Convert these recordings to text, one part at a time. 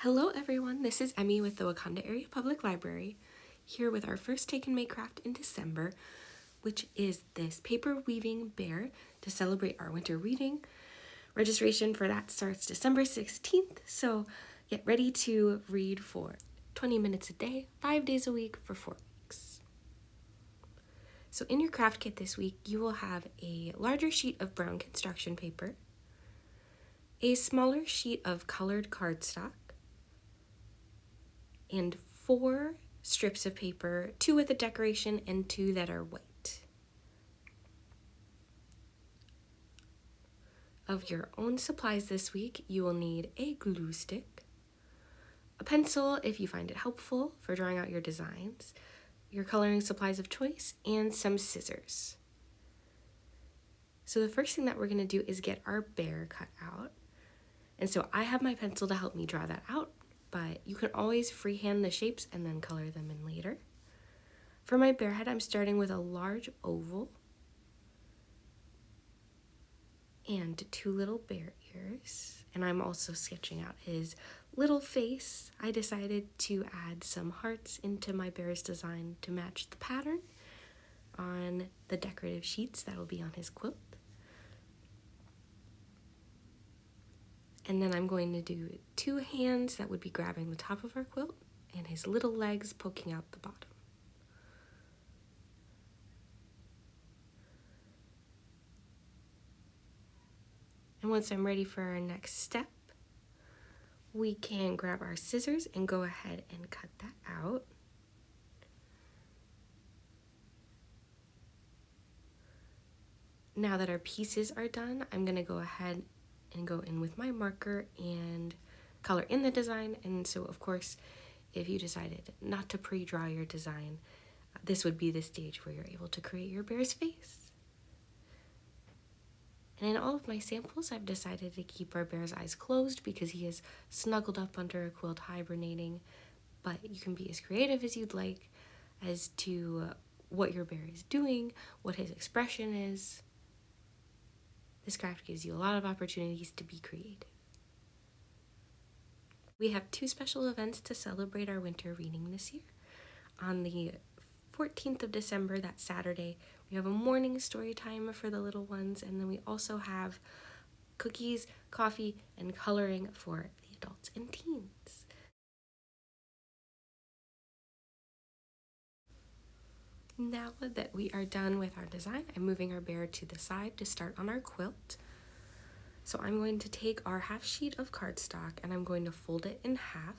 Hello everyone, this is Emmy with the Wauconda Area Public Library, here with our first Take and Make craft in December, which is this paper weaving bear to celebrate our winter reading. Registration for that starts December 16th, so get ready to read for 20 minutes a day, 5 days a week for 4 weeks. So in your craft kit this week, you will have a larger sheet of brown construction paper, a smaller sheet of colored cardstock, and 4 strips of paper, 2 with a decoration and 2 that are white. Of your own supplies this week, you will need a glue stick, a pencil if you find it helpful for drawing out your designs, your coloring supplies of choice, and some scissors. So the first thing that we're going to do is get our bear cut out. And so I have my pencil to help me draw that out, but you can always freehand the shapes and then color them in later. For my bear head, I'm starting with a large oval and 2 little bear ears. And I'm also sketching out his little face. I decided to add some hearts into my bear's design to match the pattern on the decorative sheets that will be on his quilt. And then I'm going to do 2 hands that would be grabbing the top of our quilt and his little legs poking out the bottom. And once I'm ready for our next step, we can grab our scissors and go ahead and cut that out. Now that our pieces are done, I'm going to go ahead and go in with my marker and color in the design. And so of course, if you decided not to pre-draw your design, this would be the stage where you're able to create your bear's face. And in all of my samples, I've decided to keep our bear's eyes closed because he is snuggled up under a quilt hibernating, but you can be as creative as you'd like as to what your bear is doing, what his expression is. This craft gives you a lot of opportunities to be creative. We have 2 special events to celebrate our winter reading this year. On the 14th of December, that Saturday, we have a morning story time for the little ones, and then we also have cookies, coffee, and coloring for the adults and teens. Now that we are done with our design, I'm moving our bear to the side to start on our quilt. So I'm going to take our half sheet of cardstock and I'm going to fold it in half.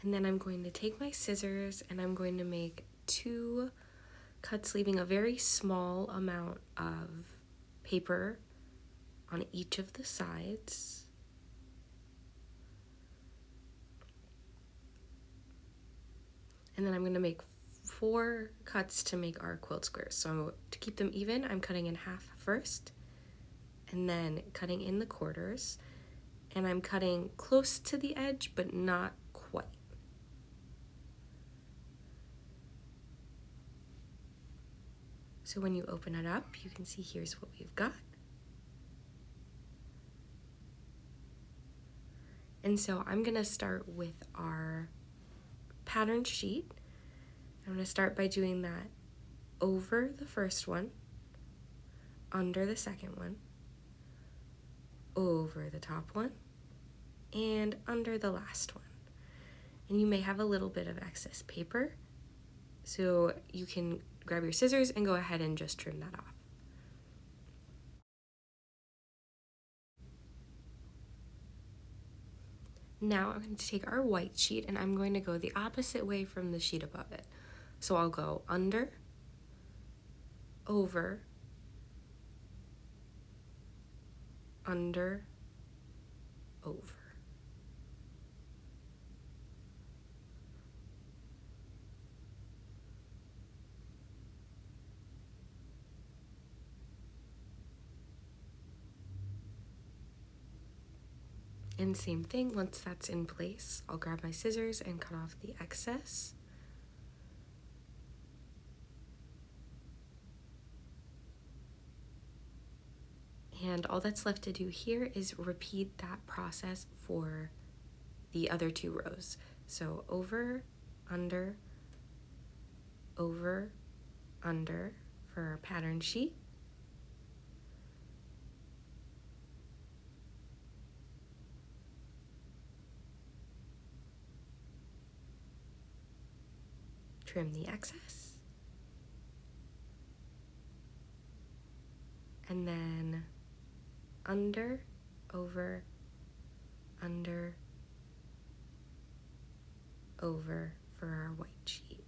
And then I'm going to take my scissors and I'm going to make 2 cuts, leaving a very small amount of paper on each of the sides. And then I'm going to make 4 cuts to make our quilt squares. So to keep them even, I'm cutting in half first, and then cutting in the quarters, and I'm cutting close to the edge, but not quite. So when you open it up, you can see here's what we've got. And so I'm gonna start with our pattern sheet. I'm going to start by doing that over the first one, under the second one, over the top one, and under the last one. And you may have a little bit of excess paper, so you can grab your scissors and go ahead and just trim that off. Now I'm going to take our white sheet and I'm going to go the opposite way from the sheet above it. So I'll go under, over, under, over. And same thing, once that's in place, I'll grab my scissors and cut off the excess. And all that's left to do here is repeat that process for the other 2 rows. So over, under for our pattern sheet. Trim the excess. And then under, over for our white sheet.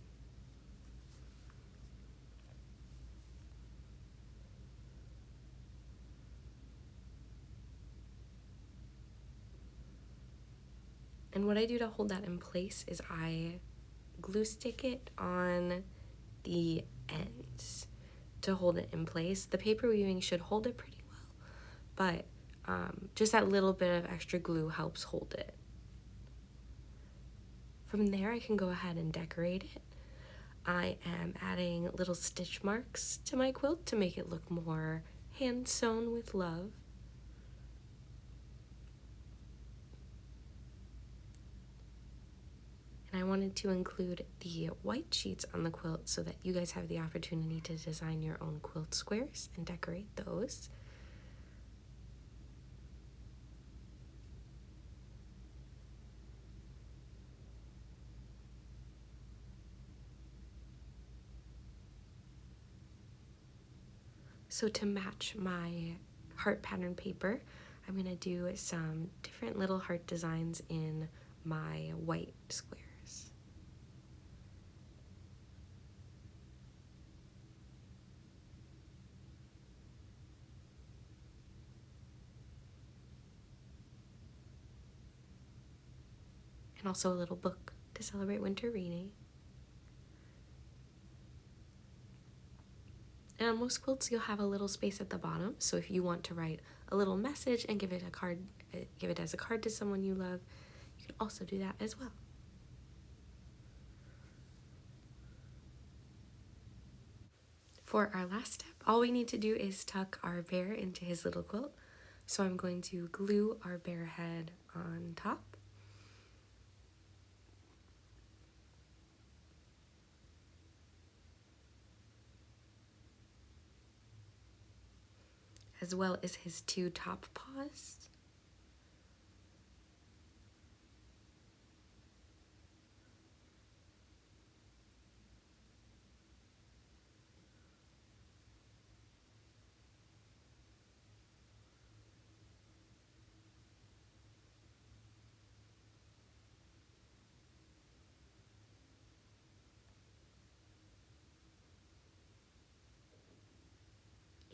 And what I do to hold that in place is I glue stick it on the ends to hold it in place. The paper weaving should hold it pretty well, but just that little bit of extra glue helps hold it. From there, I can go ahead and decorate it. I am adding little stitch marks to my quilt to make it look more hand sewn with love. And I wanted to include the white sheets on the quilt so that you guys have the opportunity to design your own quilt squares and decorate those. So to match my heart pattern paper, I'm going to do some different little heart designs in my white squares. And also a little book to celebrate winter reading. And on most quilts, you'll have a little space at the bottom. So if you want to write a little message and give it as a card to someone you love, you can also do that as well. For our last step, all we need to do is tuck our bear into his little quilt. So I'm going to glue our bear head on top. As well as his 2 top paws.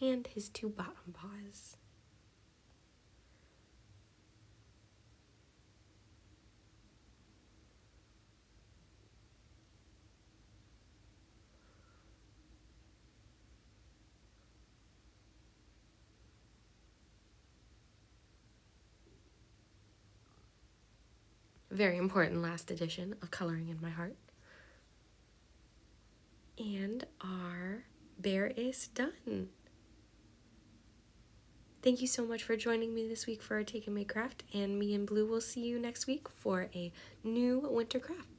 And his 2 bottom paws. Very important last addition of coloring in my heart. And our bear is done. Thank you so much for joining me this week for our Take and Make craft, and me and Blue will see you next week for a new winter craft.